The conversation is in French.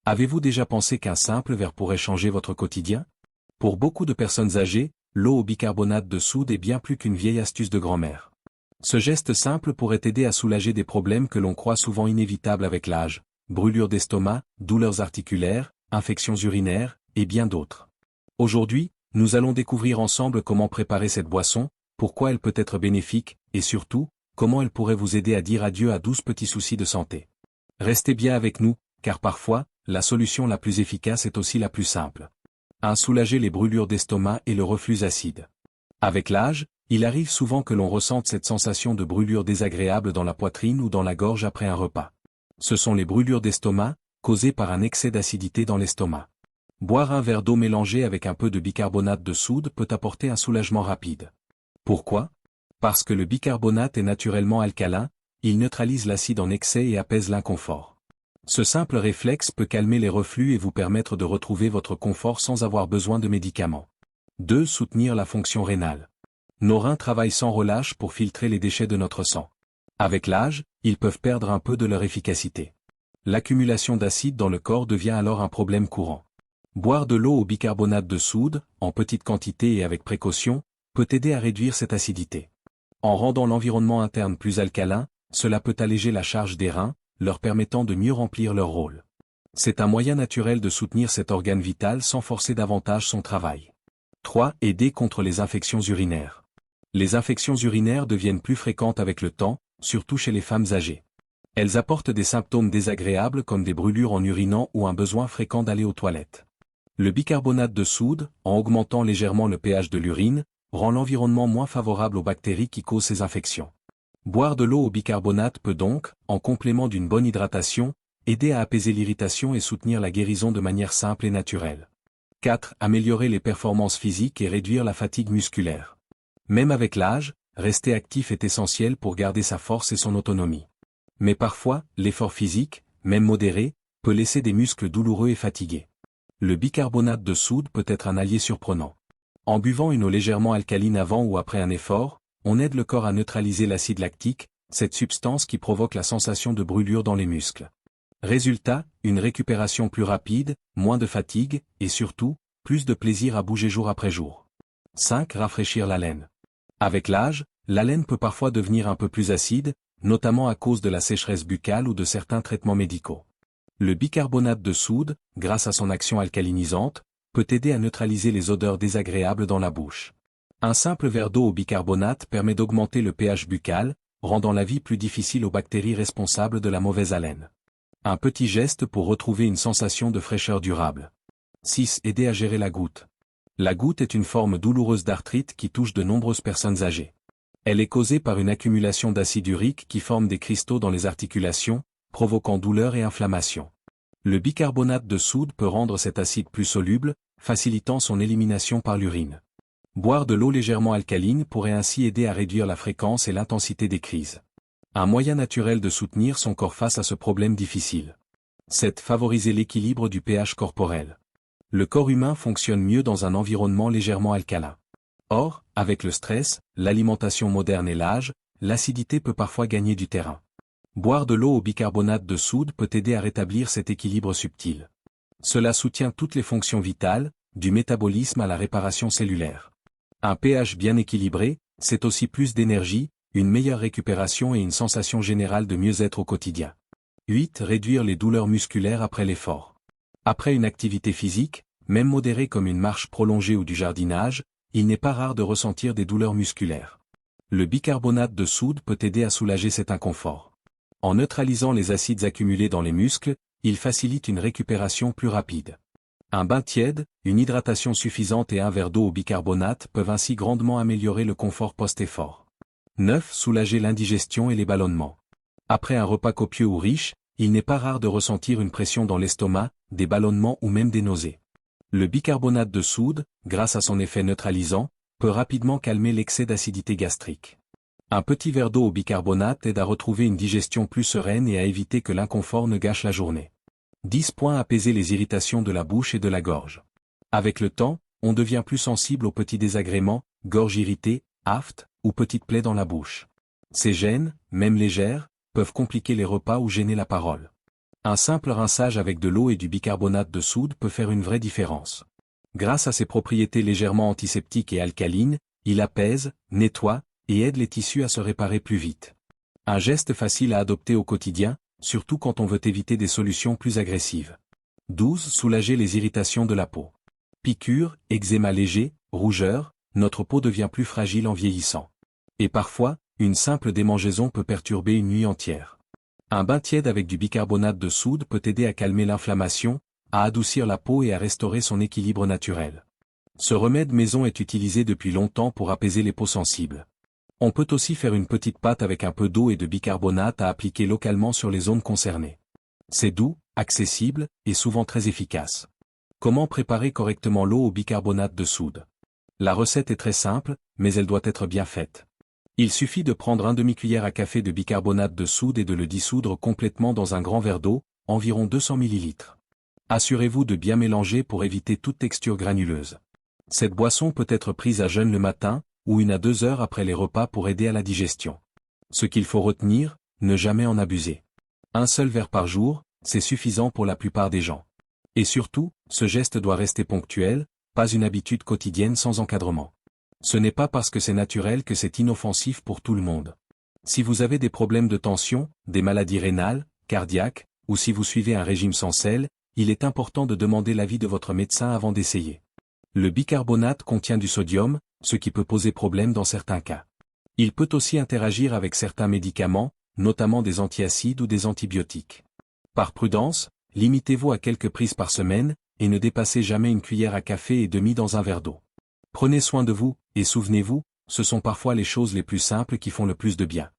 Avez-vous déjà pensé qu'un simple verre pourrait changer votre quotidien? Pour beaucoup de personnes âgées, l'eau au bicarbonate de soude est bien plus qu'une vieille astuce de grand-mère. Ce geste simple pourrait aider à soulager des problèmes que l'on croit souvent inévitables avec l'âge, brûlures d'estomac, douleurs articulaires, infections urinaires, et bien d'autres. Aujourd'hui, nous allons découvrir ensemble comment préparer cette boisson, pourquoi elle peut être bénéfique, et surtout, comment elle pourrait vous aider à dire adieu à 12 petits soucis de santé. Restez bien avec nous, car parfois, la solution la plus efficace est aussi la plus simple. 1. Soulager les brûlures d'estomac et le reflux acide. Avec l'âge, il arrive souvent que l'on ressente cette sensation de brûlure désagréable dans la poitrine ou dans la gorge après un repas. Ce sont les brûlures d'estomac, causées par un excès d'acidité dans l'estomac. Boire un verre d'eau mélangé avec un peu de bicarbonate de soude peut apporter un soulagement rapide. Pourquoi? Parce que le bicarbonate est naturellement alcalin, il neutralise l'acide en excès et apaise l'inconfort. Ce simple réflexe peut calmer les reflux et vous permettre de retrouver votre confort sans avoir besoin de médicaments. 2. Soutenir la fonction rénale. Nos reins travaillent sans relâche pour filtrer les déchets de notre sang. Avec l'âge, ils peuvent perdre un peu de leur efficacité. L'accumulation d'acide dans le corps devient alors un problème courant. Boire de l'eau au bicarbonate de soude, en petite quantité et avec précaution, peut aider à réduire cette acidité. En rendant l'environnement interne plus alcalin, cela peut alléger la charge des reins, leur permettant de mieux remplir leur rôle. C'est un moyen naturel de soutenir cet organe vital sans forcer davantage son travail. 3. Aider contre les infections urinaires. Les infections urinaires deviennent plus fréquentes avec le temps, surtout chez les femmes âgées. Elles apportent des symptômes désagréables comme des brûlures en urinant ou un besoin fréquent d'aller aux toilettes. Le bicarbonate de soude, en augmentant légèrement le pH de l'urine, rend l'environnement moins favorable aux bactéries qui causent ces infections. Boire de l'eau au bicarbonate peut donc, en complément d'une bonne hydratation, aider à apaiser l'irritation et soutenir la guérison de manière simple et naturelle. 4. Améliorer les performances physiques et réduire la fatigue musculaire. Même avec l'âge, rester actif est essentiel pour garder sa force et son autonomie. Mais parfois, l'effort physique, même modéré, peut laisser des muscles douloureux et fatigués. Le bicarbonate de soude peut être un allié surprenant. En buvant une eau légèrement alcaline avant ou après un effort, on aide le corps à neutraliser l'acide lactique, cette substance qui provoque la sensation de brûlure dans les muscles. Résultat, une récupération plus rapide, moins de fatigue, et surtout, plus de plaisir à bouger jour après jour. 5. Rafraîchir la laine. Avec l'âge, la laine peut parfois devenir un peu plus acide, notamment à cause de la sécheresse buccale ou de certains traitements médicaux. Le bicarbonate de soude, grâce à son action alcalinisante, peut aider à neutraliser les odeurs désagréables dans la bouche. Un simple verre d'eau au bicarbonate permet d'augmenter le pH buccal, rendant la vie plus difficile aux bactéries responsables de la mauvaise haleine. Un petit geste pour retrouver une sensation de fraîcheur durable. 6. Aider à gérer la goutte. La goutte est une forme douloureuse d'arthrite qui touche de nombreuses personnes âgées. Elle est causée par une accumulation d'acide urique qui forme des cristaux dans les articulations, provoquant douleur et inflammation. Le bicarbonate de soude peut rendre cet acide plus soluble, facilitant son élimination par l'urine. Boire de l'eau légèrement alcaline pourrait ainsi aider à réduire la fréquence et l'intensité des crises. Un moyen naturel de soutenir son corps face à ce problème difficile. 7. Favoriser l'équilibre du pH corporel. Le corps humain fonctionne mieux dans un environnement légèrement alcalin. Or, avec le stress, l'alimentation moderne et l'âge, l'acidité peut parfois gagner du terrain. Boire de l'eau au bicarbonate de soude peut aider à rétablir cet équilibre subtil. Cela soutient toutes les fonctions vitales, du métabolisme à la réparation cellulaire. Un pH bien équilibré, c'est aussi plus d'énergie, une meilleure récupération et une sensation générale de mieux-être au quotidien. 8. Réduire les douleurs musculaires après l'effort. Après une activité physique, même modérée comme une marche prolongée ou du jardinage, il n'est pas rare de ressentir des douleurs musculaires. Le bicarbonate de soude peut aider à soulager cet inconfort. En neutralisant les acides accumulés dans les muscles, il facilite une récupération plus rapide. Un bain tiède, une hydratation suffisante et un verre d'eau au bicarbonate peuvent ainsi grandement améliorer le confort post-effort. 9. Soulager l'indigestion et les ballonnements. Après un repas copieux ou riche, il n'est pas rare de ressentir une pression dans l'estomac, des ballonnements ou même des nausées. Le bicarbonate de soude, grâce à son effet neutralisant, peut rapidement calmer l'excès d'acidité gastrique. Un petit verre d'eau au bicarbonate aide à retrouver une digestion plus sereine et à éviter que l'inconfort ne gâche la journée. 10. Apaiser les irritations de la bouche et de la gorge. Avec le temps, on devient plus sensible aux petits désagréments, gorge irritée, aphte, ou petites plaies dans la bouche. Ces gênes, même légères, peuvent compliquer les repas ou gêner la parole. Un simple rinçage avec de l'eau et du bicarbonate de soude peut faire une vraie différence. Grâce à ses propriétés légèrement antiseptiques et alcalines, il apaise, nettoie, et aide les tissus à se réparer plus vite. Un geste facile à adopter au quotidien, surtout quand on veut éviter des solutions plus agressives. 12. Soulager les irritations de la peau. Piqûres, eczéma léger, rougeur, notre peau devient plus fragile en vieillissant. Et parfois, une simple démangeaison peut perturber une nuit entière. Un bain tiède avec du bicarbonate de soude peut aider à calmer l'inflammation, à adoucir la peau et à restaurer son équilibre naturel. Ce remède maison est utilisé depuis longtemps pour apaiser les peaux sensibles. On peut aussi faire une petite pâte avec un peu d'eau et de bicarbonate à appliquer localement sur les zones concernées. C'est doux, accessible, et souvent très efficace. Comment préparer correctement l'eau au bicarbonate de soude? La recette est très simple, mais elle doit être bien faite. Il suffit de prendre un demi-cuillère à café de bicarbonate de soude et de le dissoudre complètement dans un grand verre d'eau, environ 200 ml. Assurez-vous de bien mélanger pour éviter toute texture granuleuse. Cette boisson peut être prise à jeûne le matin, ou 1 à 2 heures après les repas pour aider à la digestion. Ce qu'il faut retenir, ne jamais en abuser. Un seul verre par jour, c'est suffisant pour la plupart des gens. Et surtout, ce geste doit rester ponctuel, pas une habitude quotidienne sans encadrement. Ce n'est pas parce que c'est naturel que c'est inoffensif pour tout le monde. Si vous avez des problèmes de tension, des maladies rénales, cardiaques, ou si vous suivez un régime sans sel, il est important de demander l'avis de votre médecin avant d'essayer. Le bicarbonate contient du sodium, ce qui peut poser problème dans certains cas. Il peut aussi interagir avec certains médicaments, notamment des antiacides ou des antibiotiques. Par prudence, limitez-vous à quelques prises par semaine, et ne dépassez jamais 1 cuillère à café et demie dans un verre d'eau. Prenez soin de vous, et souvenez-vous, ce sont parfois les choses les plus simples qui font le plus de bien.